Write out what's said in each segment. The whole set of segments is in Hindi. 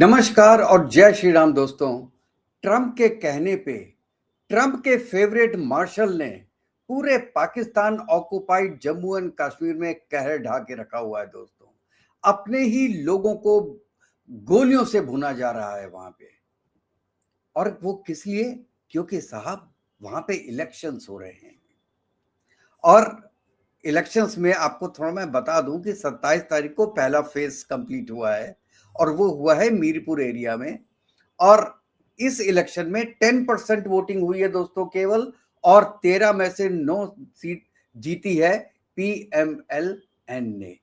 नमस्कार और जय श्री राम दोस्तों। ट्रंप के कहने पे ट्रंप के फेवरेट मार्शल ने पूरे पाकिस्तान ऑक्युपाइड जम्मू एंड कश्मीर में कहर ढा के रखा हुआ है दोस्तों। अपने ही लोगों को गोलियों से भुना जा रहा है वहां पे। और वो किस लिए? क्योंकि साहब वहां पे इलेक्शंस हो रहे हैं। और इलेक्शंस में आपको थोड़ा मैं बता दूं कि 27 तारीख को पहला फेज कंप्लीट हुआ है और वो हुआ है मीरपुर एरिया में। और इस इलेक्शन में 10% वोटिंग हुई है दोस्तों केवल, और 13 में से 9 सीट जीती है PMLN ने,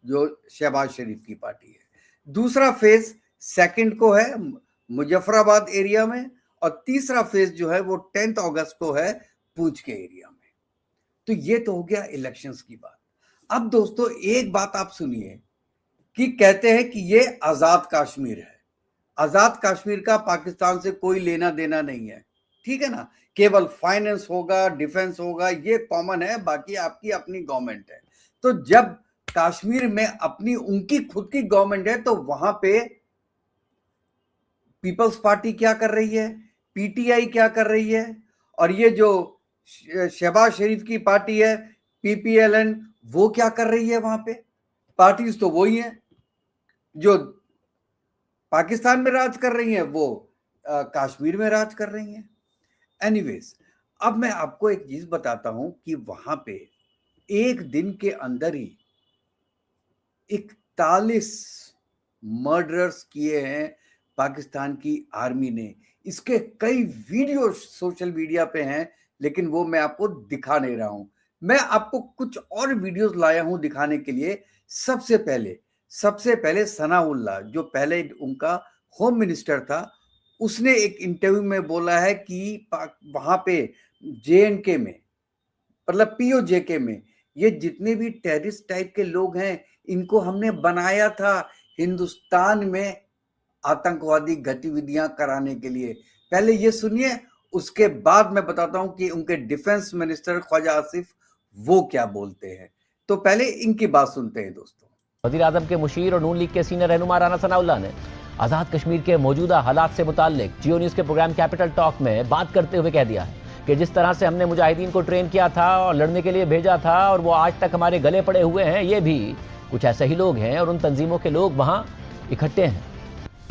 जो शहबाज शरीफ की पार्टी है। दूसरा फेज सेकंड को है मुजफ्फराबाद एरिया में, और तीसरा फेज जो है वो 10 अगस्त को है पूंछ के एरिया में। तो ये तो हो गया इलेक्शंस की बात। अब दोस्तों एक बात आप सुनिए कि कहते हैं कि ये आजाद कश्मीर है। आजाद कश्मीर का पाकिस्तान से कोई लेना देना नहीं है, ठीक है ना। केवल फाइनेंस होगा, डिफेंस होगा, ये कॉमन है, बाकी आपकी अपनी गवर्नमेंट है। तो जब कश्मीर में अपनी उनकी खुद की गवर्नमेंट है तो वहां पे पीपल्स पार्टी क्या कर रही है, PTI क्या कर रही है, और ये जो शहबाज शरीफ की पार्टी है PPLN, वो क्या कर रही है वहां पे? पार्टीज तो वही हैं जो पाकिस्तान में राज कर रही हैं, वो कश्मीर में राज कर रही हैं। एनीवेज, अब मैं आपको एक चीज बताता हूं कि वहां पे एक दिन के अंदर ही 41 मर्डर्स किए हैं पाकिस्तान की आर्मी ने। इसके कई वीडियो सोशल मीडिया पे हैं, लेकिन वो मैं आपको दिखा नहीं रहा हूं। मैं आपको कुछ और वीडियोस लाया हूं दिखाने के लिए। सबसे पहले सनाउल्लाह, जो पहले उनका होम मिनिस्टर था, उसने एक इंटरव्यू में बोला है कि वहां पे JNK में, मतलब POJK में, ये जितने भी टेररिस्ट टाइप के लोग हैं, इनको हमने बनाया था हिंदुस्तान में आतंकवादी गतिविधियां कराने के लिए। पहले ये सुनिए, उसके बाद मैं बताता हूं कि उनके डिफेंस मिनिस्टर ख्वाजा आसिफ वो क्या बोलते हैं। तो पहले इनकी बात सुनते हैं दोस्तों। वज़ीर आज़म के मुशीर और नून लीग के सीनियर रहनुमा राना सनाउल्लाह ने आज़ाद कश्मीर के मौजूदा हालात से मुताल्लिक जियो न्यूज़ के प्रोग्राम कैपिटल टॉक में बात करते हुए कह दिया है कि जिस तरह से हमने मुजाहिदीन को ट्रेन किया था और लड़ने के लिए भेजा था और वो आज तक हमारे गले पड़े हुए हैं, ये भी कुछ ऐसे ही लोग हैं और उन तंजीमों के लोग वहाँ इकट्ठे हैं।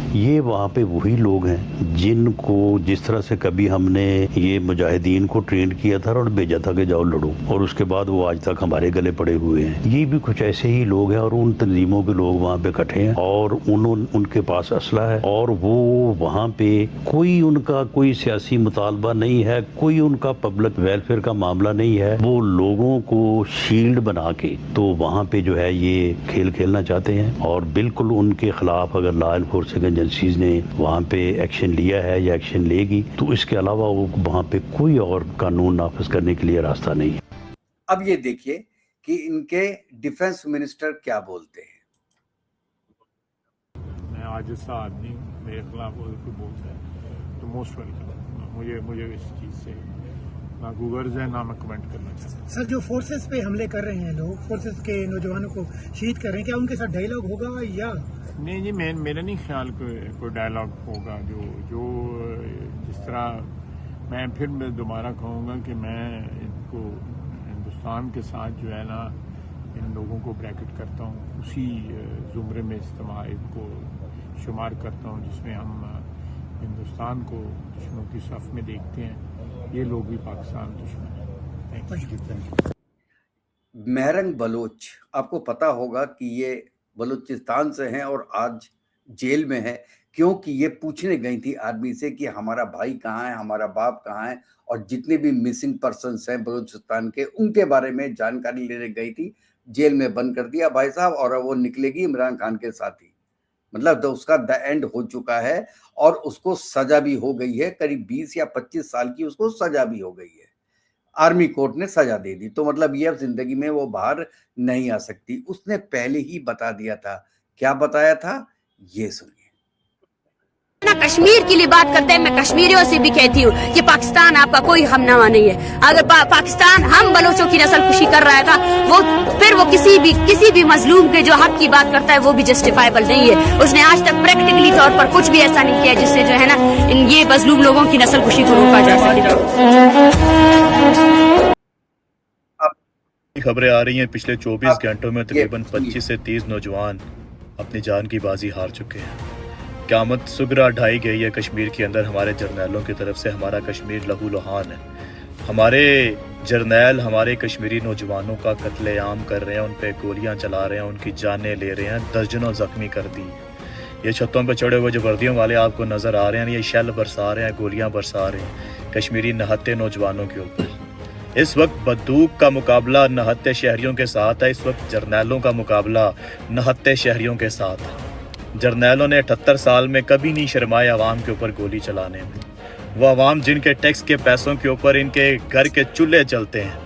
ये वहाँ पे वही लोग हैं जिनको जिस तरह से कभी हमने ये मुजाहिदीन को ट्रेन किया था और भेजा था कि जाओ लड़ो, और उसके बाद वो आज तक हमारे गले पड़े हुए हैं। ये भी कुछ ऐसे ही लोग हैं और उन तंजीमों के लोग वहाँ पे इकट्ठे हैं और उनके पास असला है, और वो वहाँ पे कोई सियासी मुतालबा नहीं है, कोई उनका पब्लिक वेलफेयर का मामला नहीं है। वो लोगों को शील्ड बना के तो वहाँ पे जो है ये खेल खेलना चाहते हैं, और बिल्कुल उनके खिलाफ अगर लॉ एनफोर्सिंग एजेंसीज ने वहाँ पे एक्शन लिया है या एक्शन लेगी, तो इसके अलावा वो वहाँ पे कोई और कानून नाफिज करने के लिए रास्ता नहीं है। अब ये देखिए कि इनके डिफेंस मिनिस्टर क्या बोलते हैं। मैं आज ऐसा आदमी मेरे खिलाफ कोई बोलता है तो मोस्ट वेलकम। मुझे इस चीज़ से ना गूगर्स है ना मैं कमेंट करना चाहता। सर, जो फोर्सेस पे हमले कर रहे हैं लोग, फोर्सेस के नौजवानों को शहीद कर रहे हैं, क्या उनके साथ डायलॉग होगा या नहीं जी, मेरा नहीं ख्याल कोई डायलॉग होगा। जो जिस तरह मैं फिर दोबारा कहूँगा कि मैं इनको हिंदुस्तान के साथ जो है ना, इन लोगों को ब्रैकेट करता हूँ, उसी ज़ुमरे में इनको शुमार करता हूँ जिसमें हम हिंदुस्तान को दुश्मनों की सफ़ में देखते हैं। ये लोग भी पाकिस्तान दुश्मन हैं। Thank you. महरंग बलोच, आपको पता होगा कि ये बलूचिस्तान से हैं और आज जेल में है, क्योंकि ये पूछने गई थी आर्मी से कि हमारा भाई कहाँ है, हमारा बाप कहाँ है, और जितने भी मिसिंग पर्सन्स हैं बलूचिस्तान के, उनके बारे में जानकारी लेने गई थी। जेल में बंद कर दिया भाई साहब, और अब वो निकलेगी इमरान खान के साथ ही। मतलब तो उसका द एंड हो चुका है, और उसको सजा भी हो गई है। करीब 20 या 25 साल की उसको सजा भी हो गई है। आर्मी कोर्ट ने सजा दे दी, तो मतलब ये अब जिंदगी में वो बाहर नहीं आ सकती। उसने पहले ही बता दिया था। क्या बताया था, ये सुनिए। ना कश्मीर के लिए बात करते हैं, मैं कश्मीरियों से भी कहती हूँ कि पाकिस्तान आपका कोई हमनामा नहीं है। अगर पाकिस्तान हम बलोचों की नस्ल खुशी कर रहा था, वो किसी भी मजलूम के जो हक की बात करता है वो भी जस्टिफाइबल नहीं है। उसने आज तक प्रैक्टिकली तौर पर कुछ भी ऐसा नहीं किया जिससे जो है ना ये मजलूम लोगों की नस्ल खुशी को रोका जा सके। खबरें आ रही हैं पिछले 24 घंटों में तकरीबन 25 से 30 नौजवान अपनी जान की बाजी हार चुके हैं। क़यामत सुगरा ढाई गई है कश्मीर के अंदर हमारे जर्नैलों की तरफ से। हमारा कश्मीर लहूलुहान है। हमारे जर्नैल हमारे कश्मीरी नौजवानों का कत्लेआम कर रहे हैं, उन पे गोलियां चला रहे हैं, उनकी जानें ले रहे हैं, दर्जनों जख्मी कर दी। ये छतों पे चढ़े हुए जो वर्दियों वाले आपको नज़र आ रहे हैं, ये शेल बरसा रहे हैं, गोलियां बरसा रहे हैं कश्मीरी नहत्ते नौजवानों के ऊपर। इस वक्त बंदूक का मुकाबला नहत्ते शहरियों के साथ है। इस वक्त जर्नैलों का मुकाबला नहत्ते शहरियों के साथ है। जर्नैलों ने 78 साल में कभी नहीं शर्माए आवाम के ऊपर गोली चलाने में। वो आवाम जिनके टैक्स के पैसों के ऊपर इनके घर के चूल्हे चलते हैं,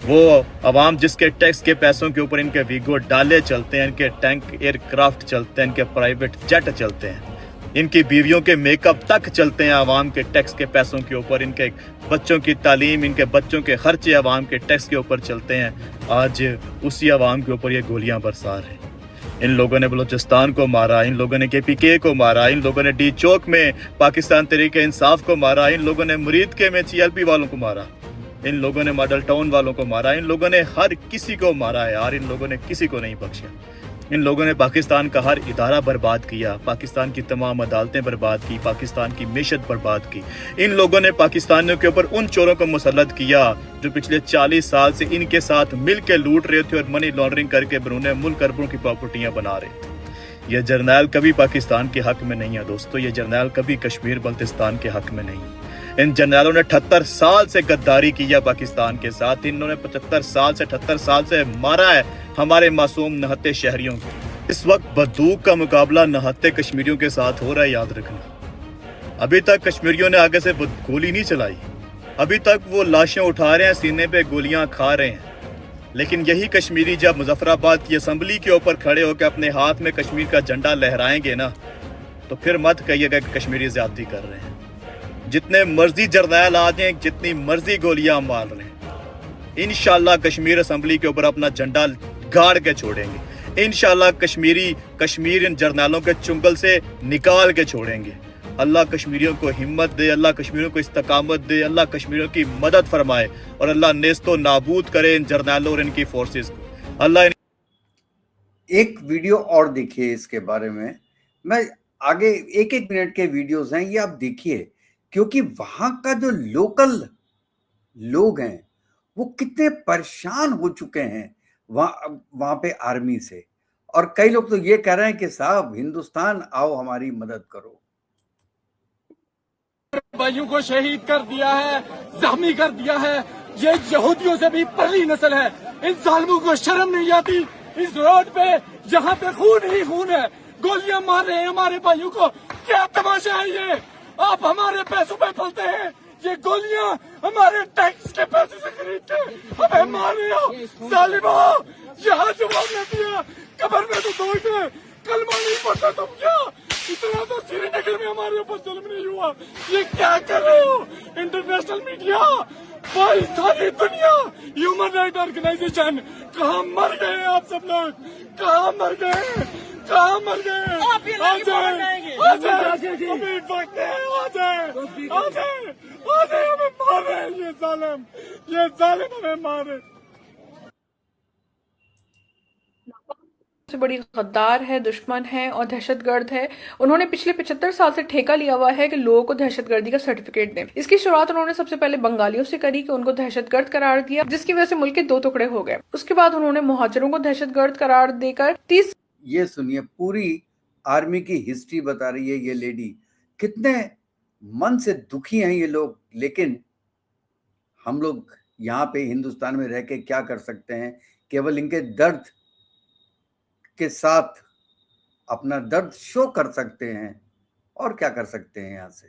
वो आवाम जिसके टैक्स के पैसों के ऊपर इनके वीगो डाले चलते हैं, इनके टैंक एयरक्राफ्ट चलते हैं, इनके प्राइवेट जेट चलते हैं, इनकी बीवियों के मेकअप तक चलते हैं आवाम के टैक्स के पैसों के ऊपर, इनके बच्चों की तालीम, इनके बच्चों के खर्चे आवाम के टैक्स के ऊपर चलते हैं। आज उसी आवाम के ऊपर ये गोलियां बरसा रहे हैं। इन लोगों ने बलूचिस्तान को मारा, इन लोगों ने KPK को मारा, इन लोगों ने डी चौक में पाकिस्तान तहरीक इंसाफ को मारा, इन लोगों ने मुरीद के में CLP वालों को मारा, इन लोगों ने मॉडल टाउन वालों को मारा, इन लोगों ने हर किसी को मारा है यार। इन लोगों ने किसी को नहीं बख्शा। इन लोगों ने पाकिस्तान का हर इदारा बर्बाद किया, पाकिस्तान की तमाम अदालतें बर्बाद की, पाकिस्तान की मैशत बर्बाद की। इन लोगों ने पाकिस्तानियों के ऊपर उन चोरों को मुसल्लत किया जो पिछले 40 साल से इनके साथ मिल के लूट रहे थे और मनी लॉन्ड्रिंग करके बरूने मुल्क अरबों की प्रॉपर्टियां बना रहे थे। ये जर्नैल कभी पाकिस्तान के हक में नहीं है दोस्तों। ये जर्नैल कभी कश्मीर बल्तिस्तान के हक में नहीं है। इन जर्नैलों ने 78 साल से गद्दारी की है पाकिस्तान के साथ। इन्होंने 75 साल से 78 साल से मारा है हमारे मासूम नहत्ते शहरियों को। इस वक्त बंदूक का मुकाबला नहत्ते कश्मीरियों के साथ हो रहा है, याद रखना। अभी तक कश्मीरियों ने आगे से गोली नहीं चलाई, अभी तक वो लाशें उठा रहे हैं, सीने पे गोलियां खा रहे हैं। लेकिन यही कश्मीरी जब मुजफ्फराबाद की असम्बली के ऊपर खड़े होकर अपने हाथ में कश्मीर का झंडा लहराएंगे ना, तो फिर मत कहिएगा कि कश्मीरी ज्यादती कर रहे हैं। जितने मर्जी जर्नैल आ जाएं, जितनी मर्जी गोलियां मार रहे हैं, इंशाल्लाह कश्मीर असम्बली के ऊपर अपना झंडा गाड़ के छोड़ेंगे। इंशाल्लाह कश्मीर इन जर्नैलों के चुंगल से निकाल के छोड़ेंगे। अल्लाह कश्मीरियों को हिम्मत दे, अल्लाह कश्मीरियों को इस्तकामत दे, अल्लाह कश्मीरियों की मदद फरमाए और अल्लाह नेस्तो नाबूद करे इन जर्नैलों और इनकी फोर्सेस को। अल्लाह एक वीडियो और देखिए इसके बारे में। मैं आगे 1-1 मिनट के वीडियोस हैं, ये आप देखिए, क्योंकि वहां का जो लोकल लोग हैं वो कितने परेशान हो चुके हैं वहां पे आर्मी से। और कई लोग तो ये कह रहे हैं कि साहब हिंदुस्तान आओ हमारी मदद करो। भाइयों को शहीद कर दिया है, जख्मी कर दिया है। ये यहूदियों से भी पहली नस्ल है। इन जालिमों को शर्म नहीं आती। इस रोड पे जहाँ पे खून ही खून है, गोलियां मार रहे हैं हमारे भाइयों को। क्या तमाशा है ये? आप हमारे पैसों पे पलते हैं, ये गोलियां हमारे टैक्स के पैसे से खरीदते हमें मार रहे हो। जालिमो, यहाँ जवाब न दिया, कब्र में तो दो थे, कलमा नहीं पढ़ता तुम क्या? इतना तो श्रीनगर में हमारे ऊपर जुल्म नहीं हुआ। ये क्या कर रहे हो इंटरनेशनल मीडिया? भाई सारी दुनिया, ह्यूमन राइट ऑर्गेनाइजेशन, कहाँ मर गए आप सब लोग? कहाँ मर गए? कहाँ मर गए? आ जाए, आ जाए, अभी वक्त है, आ जाए, आ जाए, आ जाए, हमें मार रहे हैं ये जालिम हमें मार रहे। सबसे बड़ी गद्दार है, दुश्मन है और दहशतगर्द है। उन्होंने पिछले 75 साल से ठेका लिया हुआ है कि लोगों को दहशतगर्दी का सर्टिफिकेट दें। इसकी शुरुआत उन्होंने सबसे पहले बंगालियों से करी कि उनको दहशतगर्द करार दिया, जिसकी वजह से मुल्क के 2 टुकड़े हो गए। उसके बाद उन्होंने मुहाजिरों को दहशतगर्द करार देकर 30। ये सुनिए, पूरी आर्मी की हिस्ट्री बता रही है ये लेडी। कितने मन से दुखी हैं ये लोग, लेकिन हम लोग यहाँ पे हिंदुस्तान में रह के क्या कर सकते हैं? केवल इनके दर्द के साथ अपना दर्द शो कर सकते हैं, और क्या कर सकते हैं यहाँ से।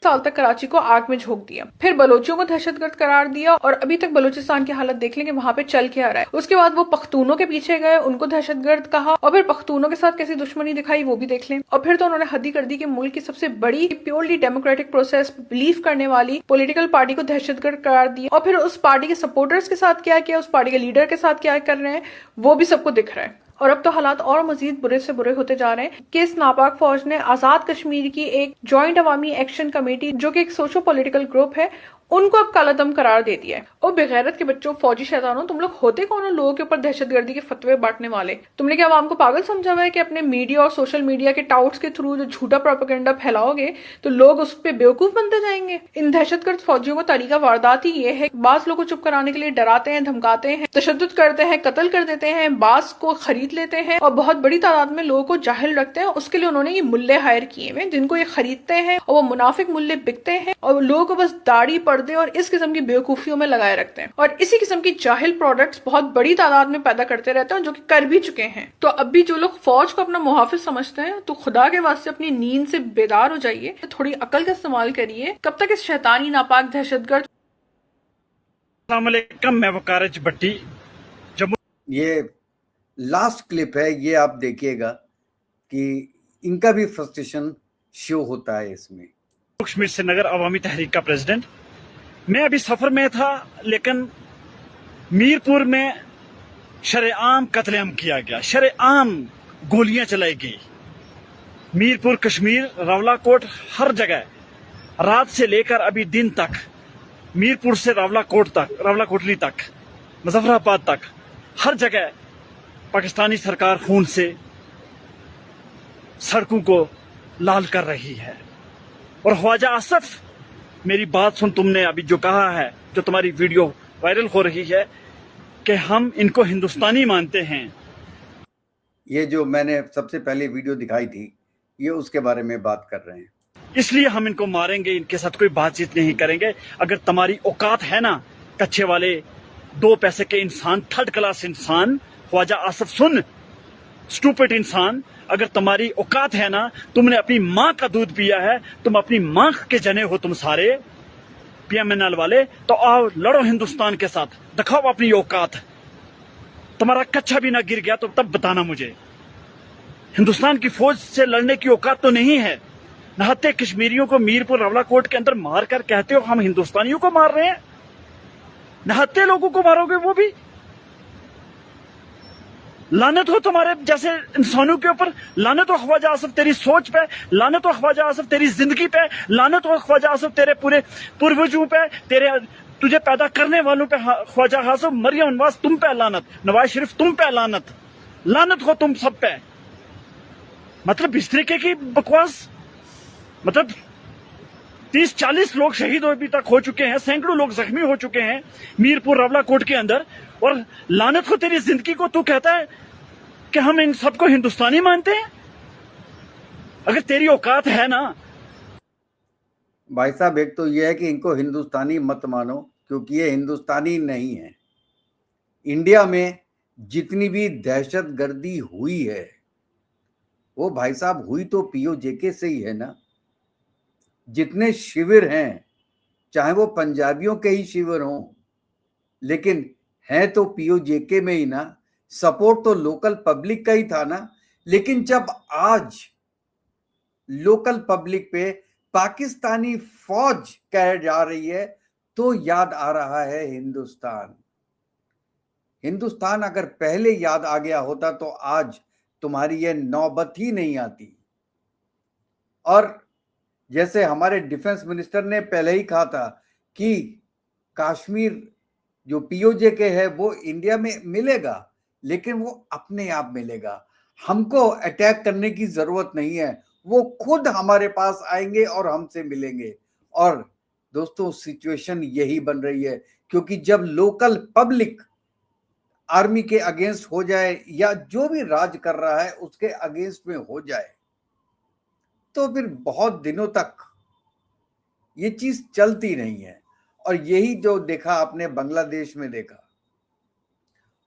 साल तक कराची को आग में झोंक दिया, फिर बलोचियों को दहशतगर्द करार दिया और अभी तक बलूचिस्तान की हालत देख लें कि वहां पे चल क्या रहा है। उसके बाद वो पख्तूनों के पीछे गए, उनको दहशतगर्द कहा और फिर पख्तूनों के साथ कैसी दुश्मनी दिखाई वो भी देख लें। और फिर तो उन्होंने हद ही कर दी कि मुल्क की सबसे बड़ी प्योरली डेमोक्रेटिक प्रोसेस बिलीव करने वाली पॉलिटिकल पार्टी को दहशतगर्द करार दिया और फिर उस पार्टी के सपोर्टर्स के साथ क्या किया, उस पार्टी के लीडर के साथ क्या कर रहे हैं वो भी सबको दिख रहा है। और अब तो हालात और मजीद बुरे से बुरे होते जा रहे हैं कि इस नापाक फौज ने आजाद कश्मीर की एक जॉइंट अवामी एक्शन कमेटी जो कि एक सोशो पॉलिटिकल ग्रुप है उनको अब कालादम करार दे दिया है। और बेगैरत के बच्चों, फौजी शैतानों, तुम लोग होते कौन हो लोगों के ऊपर दहशतगर्दी के फतवे बांटने वाले? तुमने क्या आवाम को पागल समझा हुआ है कि अपने मीडिया और सोशल मीडिया के टाउट्स के थ्रू जो झूठा प्रोपेगेंडा फैलाओगे तो लोग उस पर बेवकूफ बनते जाएंगे? इन दहशतगर्द फौजियों का तरीका वारदात ही ये है, बास लोगों को चुप कराने के लिए डराते हैं, धमकाते हैं, तशद्दुद करते हैं, कत्ल कर देते हैं, बास को खरीद लेते हैं और बहुत बड़ी तादाद में लोगों को जाहिल रखते हैं। उसके लिए उन्होंने ये मुल्ले हायर किए हुए जिनको ये खरीदते हैं और वो मुनाफिक मुल्ले बिकते हैं और लोगों को बस दाढ़ी, पर्दे और इस किस्म की बेवकूफियों में लगाए रखते हैं और इसी किस्म की जाहिल प्रोडक्ट्स बहुत बड़ी तादाद में पैदा करते रहते हैं जो कि कर भी चुके हैं। तो अब भी जो लोग फौज को अपना मुहाफिज समझते हैं तो खुदा के वास्ते अपनी नींद से बेदार हो जाइए, थोड़ी अकल का इस्तेमाल करिए। कब तक इस शैतानी नापाक दहशतगर्द। मैं वकारज भट्टी जम्मू। ये लास्ट क्लिप है, ये आप देखिएगा कि इनका भी फ्रस्ट्रेशन शो होता है इसमें। कश्मीर से नगर अवामी तहरीक का प्रेसिडेंट। मैं अभी सफर में था लेकिन मीरपुर में शरेआम कत्लेआम किया गया, शरेआम गोलियां चलाई गई। मीरपुर, कश्मीर, रावलाकोट, हर जगह रात से लेकर अभी दिन तक, मीरपुर से रावलाकोट तक, रावलाकोटली तक, मुजफ्फराबाद तक, हर जगह पाकिस्तानी सरकार खून से सड़कों को लाल कर रही है। और ख्वाजा आसफ, मेरी बात सुन, तुमने अभी जो कहा है, जो तुम्हारी वीडियो वायरल हो रही है कि हम इनको हिंदुस्तानी मानते हैं, ये जो मैंने सबसे पहले वीडियो दिखाई थी ये उसके बारे में बात कर रहे हैं। इसलिए हम इनको मारेंगे, इनके साथ कोई बातचीत नहीं करेंगे। अगर तुम्हारी औकात है ना, कच्चे वाले 2 पैसे के इंसान, थर्ड क्लास इंसान, ख्वाजा आसफ सुन, स्टूपिड इंसान, अगर तुम्हारी औकात है ना, तुमने अपनी माँ का दूध पिया है, तुम अपनी माँ के जने हो, तुम सारे पीएमएनएल वाले, तो आओ लड़ो हिंदुस्तान के साथ, दिखाओ अपनी औकात। तुम्हारा कच्चा भी ना गिर गया तो तब बताना मुझे। हिंदुस्तान की फौज से लड़ने की औकात तो नहीं है। नहाते कश्मीरियों को मीरपुर, रावलाकोट के अंदर मार कर कहते हो हम हिंदुस्तानियों को मार रहे हैं। नहाते लोगों को मारोगे वो भी। लानत हो तुम्हारे जैसे इंसानों के ऊपर, लानत हो ख्वाजा आसफ तेरी सोच पे, लानत हो ख्वाजा आसफ तेरी जिंदगी पे, लानत हो ख्वाजा आसफ तेरे पूरे पूर्वजों पे, तेरे तुझे पैदा करने वालों पे ख्वाजा आसफ, मरियम नवाज तुम पे लानत, नवाज शरीफ तुम पे लानत, लानत हो तुम सब पे। मतलब इस तरीके की बकवास, मतलब 30-40 लोग शहीद अभी तक हो चुके हैं, सैकड़ों लोग जख्मी हो चुके हैं मीरपुर, रावलाकोट के अंदर, और लानत हो तेरी जिंदगी को। तू कहता है कि हम इन सबको हिंदुस्तानी मानते हैं। अगर तेरी औकात है ना। भाई साहब, एक तो यह है कि इनको हिंदुस्तानी मत मानो क्योंकि ये हिंदुस्तानी नहीं है। इंडिया में जितनी भी दहशतगर्दी हुई है वो भाई साहब हुई तो पीओजेके से ही है ना। जितने शिविर हैं, चाहे वो पंजाबियों के ही शिविर हों, लेकिन हैं तो पीओजेके में ही ना। सपोर्ट तो लोकल पब्लिक का ही था ना। लेकिन जब आज लोकल पब्लिक पे पाकिस्तानी फौज कह जा रही है तो याद आ रहा है हिंदुस्तान। हिंदुस्तान अगर पहले याद आ गया होता तो आज तुम्हारी ये नौबत ही नहीं आती। और जैसे हमारे डिफेंस मिनिस्टर ने पहले ही कहा था कि कश्मीर जो पीओजेके है वो इंडिया में मिलेगा, लेकिन वो अपने आप मिलेगा। हमको अटैक करने की जरूरत नहीं है, वो खुद हमारे पास आएंगे और हमसे मिलेंगे। और दोस्तों, सिचुएशन यही बन रही है क्योंकि जब लोकल पब्लिक आर्मी के अगेंस्ट हो जाए या जो भी राज कर रहा है उसके अगेंस्ट में हो जाए तो फिर बहुत दिनों तक ये चीज चलती नहीं है। और यही जो देखा आपने बांग्लादेश में देखा,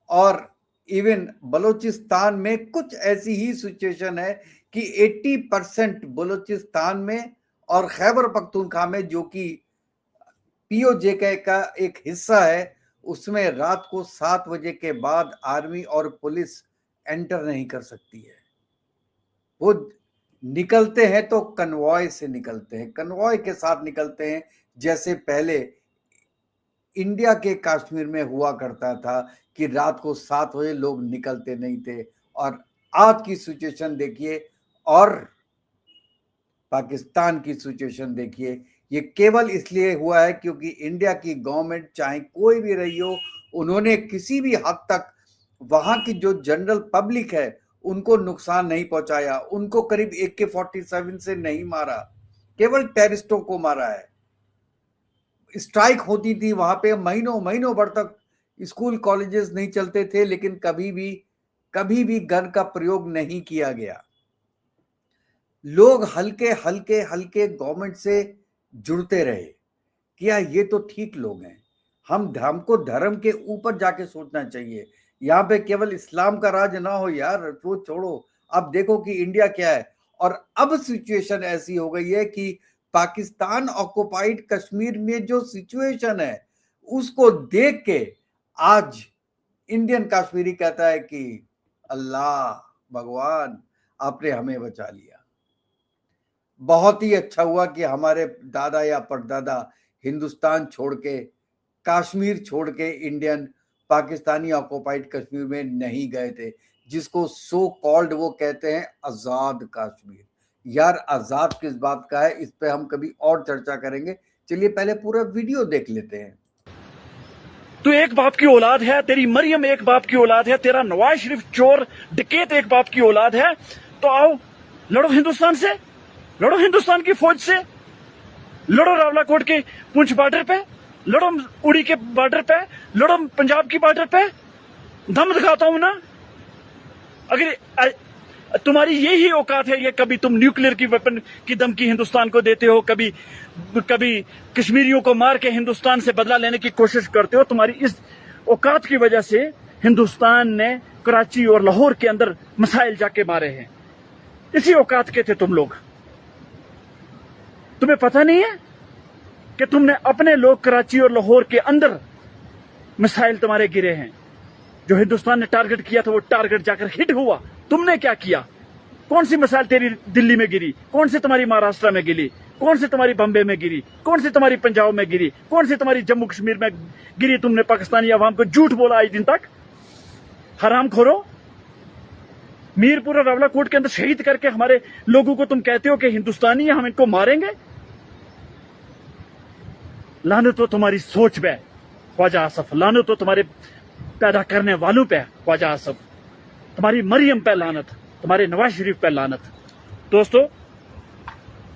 और इवन बलूचिस्तान में कुछ ऐसी ही सिचुएशन है कि 80% बलूचिस्तान में और खैबर पख्तूनख्वा में जो कि पीओजे का एक हिस्सा है, उसमें रात को 7 बजे के बाद आर्मी और पुलिस एंटर नहीं कर सकती है। वो निकलते हैं तो कन्वॉय से निकलते हैं, कन्वॉय के साथ निकलते हैं, जैसे पहले इंडिया के कश्मीर में हुआ करता था कि रात को 7 बजे लोग निकलते नहीं थे। और आज की सिचुएशन देखिए और पाकिस्तान की सिचुएशन देखिए। ये केवल इसलिए हुआ है क्योंकि इंडिया की गवर्नमेंट, चाहे कोई भी रही हो, उन्होंने किसी भी हद तक वहां की जो जनरल पब्लिक है उनको नुकसान नहीं पहुंचाया, उनको करीब AK-47 से नहीं मारा, केवल टेररिस्टों को मारा है। स्ट्राइक होती थी वहां पे, महीनों महीनों भर तक स्कूल कॉलेजेस नहीं चलते थे, लेकिन कभी भी गन का प्रयोग नहीं किया गया। लोग हल्के हल्के हल्के गवर्नमेंट से जुड़ते रहे कि यार ये तो ठीक लोग हैं, हमको धर्म के ऊपर जाके सोचना चाहिए, यहाँ पे केवल इस्लाम का राज ना हो यार, वो छोड़ो। अब देखो कि इंडिया क्या है, और अब सिचुएशन ऐसी हो गई है कि पाकिस्तान ऑक्युपाइड कश्मीर में जो सिचुएशन है उसको देख के आज इंडियन कश्मीरी कहता है कि अल्लाह भगवान आपने हमें बचा लिया। बहुत ही अच्छा हुआ कि हमारे दादा या परदादा हिंदुस्तान छोड़ के, कश्मीर छोड़ के इंडियन पाकिस्तानी ऑक्युपाइड कश्मीर में नहीं गए थे, जिसको सो कॉल्ड वो कहते हैं आजाद कश्मीर। यार आजाद किस बात का है, इस पे हम कभी और चर्चा करेंगे। चलिए पहले पूरा वीडियो देख लेते हैं। तू एक बाप की औलाद है, तेरी मरियम एक बाप की औलाद है, तेरा नवाज शरीफ चोर डकैत एक बाप की औलाद है, तो आओ लड़ो हिंदुस्तान से, लड़ो हिंदुस्तान की फौज से, लड़ो रावलाकोट के पुंछ बॉर्डर पे, लड़ो उड़ी के बॉर्डर पे, लड़ो पंजाब की बॉर्डर पे। दम दिखाता हूं ना। अगर तुम्हारी यही औकात है, ये कभी तुम न्यूक्लियर की वेपन की धमकी हिंदुस्तान को देते हो, कभी कश्मीरियों को मार के हिंदुस्तान से बदला लेने की कोशिश करते हो। तुम्हारी इस औकात की वजह से हिंदुस्तान ने कराची और लाहौर के अंदर मिसाइल जाके मारे हैं। इसी औकात के थे तुम लोग। तुम्हें पता नहीं है कि तुमने अपने लोग कराची और लाहौर के अंदर मिसाइल तुम्हारे गिरे हैं। जो हिंदुस्तान ने टारगेट किया था वो टारगेट जाकर हिट हुआ। तुमने क्या किया? कौन सी मिसाइल तेरी दिल्ली में गिरी? कौन सी तुम्हारी महाराष्ट्र में गिरी? कौन सी तुम्हारी बम्बे में गिरी? कौन सी तुम्हारी पंजाब में गिरी? कौन सी तुम्हारी जम्मू कश्मीर में गिरी? तुमने पाकिस्तानी अवाम को झूठ बोला आज दिन तक। हराम खोरो। मीरपुर और रावलाकोट के अंदर शहीद करके हमारे लोगों को तुम कहते हो कि हिंदुस्तानी है, हम इनको मारेंगे। लानत तो तुम्हारी सोच पे ख्वाजा आसफ, लानत तो तुम्हारे पैदा करने वालों पे ख्वाजा आसफ, तुम्हारी मरियम पे लानत, तुम्हारे नवाज शरीफ पे लानत। दोस्तों,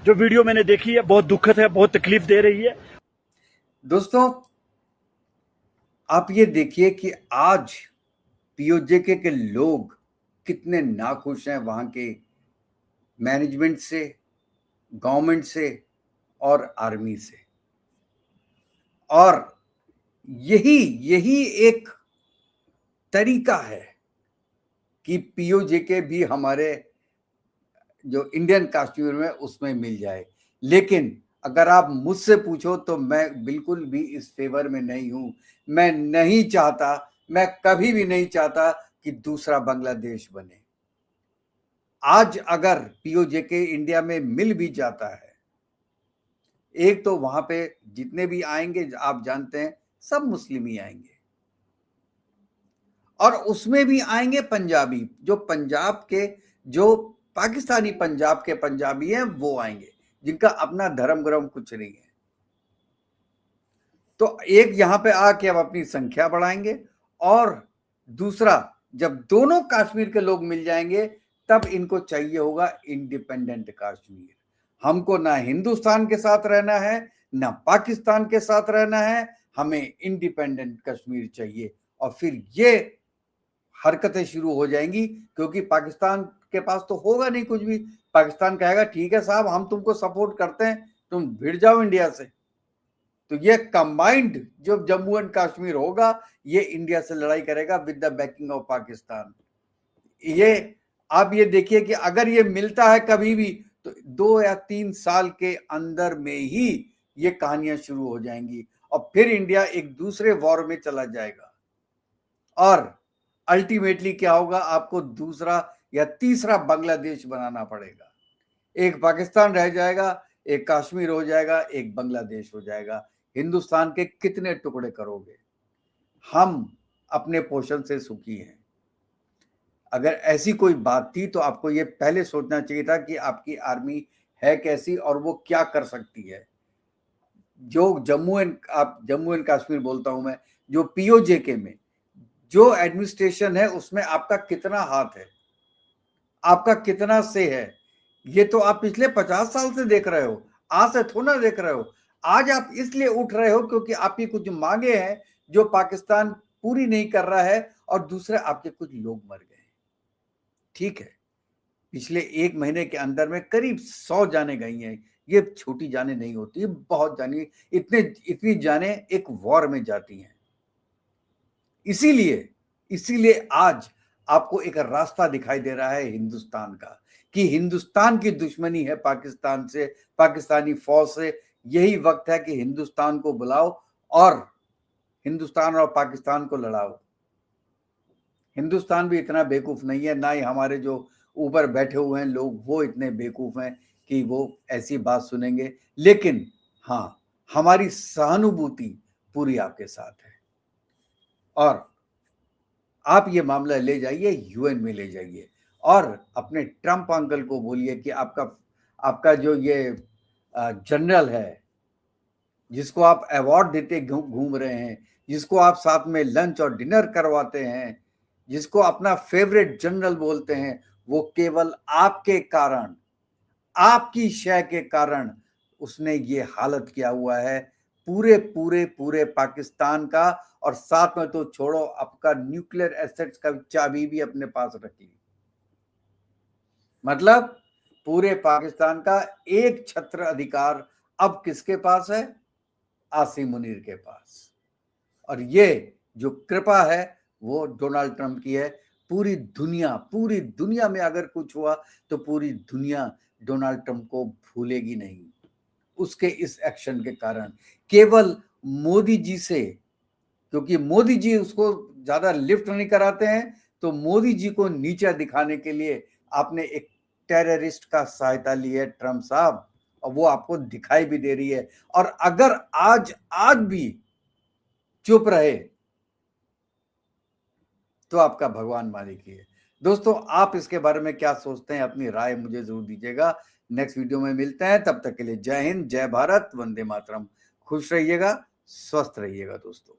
जो वीडियो मैंने देखी है बहुत दुखद है, बहुत तकलीफ दे रही है। दोस्तों, आप ये देखिए कि आज पीओजे के लोग कितने नाखुश हैं वहां के मैनेजमेंट से, गवर्नमेंट से और आर्मी से। और यही एक तरीका है कि पीओजे भी हमारे जो इंडियन कश्मीर में उसमें मिल जाए। लेकिन अगर आप मुझसे पूछो तो मैं बिल्कुल भी इस फेवर में नहीं हूं। मैं नहीं चाहता, मैं कभी भी नहीं चाहता कि दूसरा बांग्लादेश बने। आज अगर पीओजे इंडिया में मिल भी जाता है, एक तो वहां पे जितने भी आएंगे आप जानते हैं सब मुस्लिम ही आएंगे, और उसमें भी आएंगे पंजाबी, जो पंजाब के, जो पाकिस्तानी पंजाब के पंजाबी हैं वो आएंगे, जिनका अपना धर्म ग्रम कुछ नहीं है। तो एक यहां पे आके अब अपनी संख्या बढ़ाएंगे, और दूसरा जब दोनों कश्मीर के लोग मिल जाएंगे तब इनको चाहिए होगा इंडिपेंडेंट कश्मीर। हमको ना हिंदुस्तान के साथ रहना है ना पाकिस्तान के साथ रहना है, हमें इंडिपेंडेंट कश्मीर चाहिए। और फिर ये हरकतें शुरू हो जाएंगी, क्योंकि पाकिस्तान के पास तो होगा नहीं कुछ भी। पाकिस्तान कहेगा ठीक है साहब, हम तुमको सपोर्ट करते हैं, तुम भिड़ जाओ इंडिया से। तो ये कंबाइंड जो जम्मू एंड कश्मीर होगा, ये इंडिया से लड़ाई करेगा with the banking of Pakistan. ये आप ये देखिए कि अगर ये मिलता है कभी भी, तो 2 या 3 साल के अंदर में ही ये कहानियां शुरू हो जाएंगी और फिर इंडिया एक दूसरे वॉर में चला जाएगा और अल्टीमेटली क्या होगा, आपको दूसरा या तीसरा बांग्लादेश बनाना पड़ेगा। एक पाकिस्तान रह जाएगा, एक कश्मीर हो जाएगा, एक बांग्लादेश हो जाएगा। हिंदुस्तान के कितने टुकड़े करोगे? हम अपने पोषण से सुखी हैं। अगर ऐसी कोई बात थी तो आपको ये पहले सोचना चाहिए था कि आपकी आर्मी है कैसी और वो क्या कर सकती है। जो जम्मू एंड कश्मीर बोलता हूं मैं, जो पीओजेके में जो एडमिनिस्ट्रेशन है उसमें आपका कितना हाथ है, आपका कितना से है, ये तो आप पिछले 50 साल से देख रहे हो, आज से थोड़ा देख रहे हो। आज आप इसलिए उठ रहे हो क्योंकि आपकी कुछ मांगे हैं जो पाकिस्तान पूरी नहीं कर रहा है और दूसरे आपके कुछ लोग मर गए। ठीक है, पिछले 1 महीने के अंदर में करीब 100 जाने गई हैं। ये छोटी जाने नहीं होती, ये बहुत जाने, इतनी जाने एक वॉर में जाती हैं। इसीलिए आज आपको एक रास्ता दिखाई दे रहा है हिंदुस्तान का, कि हिंदुस्तान की दुश्मनी है पाकिस्तान से, पाकिस्तानी फौज से। यही वक्त है कि हिंदुस्तान को बुलाओ और हिंदुस्तान और पाकिस्तान को लड़ाओ। हिंदुस्तान भी इतना बेवकूफ नहीं है, ना ही हमारे जो ऊपर बैठे हुए हैं लोग वो इतने बेवकूफ हैं कि वो ऐसी बात सुनेंगे। लेकिन हाँ, हमारी सहानुभूति पूरी आपके साथ है और आप ये मामला ले जाइए, यूएन में ले जाइए और अपने ट्रंप अंकल को बोलिए कि आपका जो ये जनरल है, जिसको आप अवार्ड देते घूम रहे हैं, जिसको आप साथ में लंच और डिनर करवाते हैं, जिसको अपना फेवरेट जनरल बोलते हैं, वो केवल आपके कारण, आपकी शय के कारण उसने ये हालत किया हुआ है पूरे पाकिस्तान का। और साथ में तो छोड़ो, आपका न्यूक्लियर एसेट्स का चाबी भी अपने पास रख ली। मतलब पूरे पाकिस्तान का एक छत्र अधिकार अब किसके पास है? आसिम मुनीर के पास। और ये जो कृपा है वो डोनाल्ड ट्रंप की है। पूरी दुनिया में अगर कुछ हुआ तो पूरी दुनिया डोनाल्ड ट्रंप को भूलेगी नहीं, उसके इस एक्शन के कारण। केवल मोदी जी से, क्योंकि मोदी जी उसको ज्यादा लिफ्ट नहीं कराते हैं, तो मोदी जी को नीचे दिखाने के लिए आपने एक टेररिस्ट का सहायता ली है ट्रंप साहब, और वो आपको दिखाई भी दे रही है। और अगर आज भी चुप रहे तो आपका भगवान मालिक ही है। दोस्तों, आप इसके बारे में क्या सोचते हैं? अपनी राय मुझे जरूर दीजिएगा। नेक्स्ट वीडियो में मिलते हैं, तब तक के लिए जय हिंद, जय भारत, वंदे मातरम। खुश रहिएगा, स्वस्थ रहिएगा दोस्तों।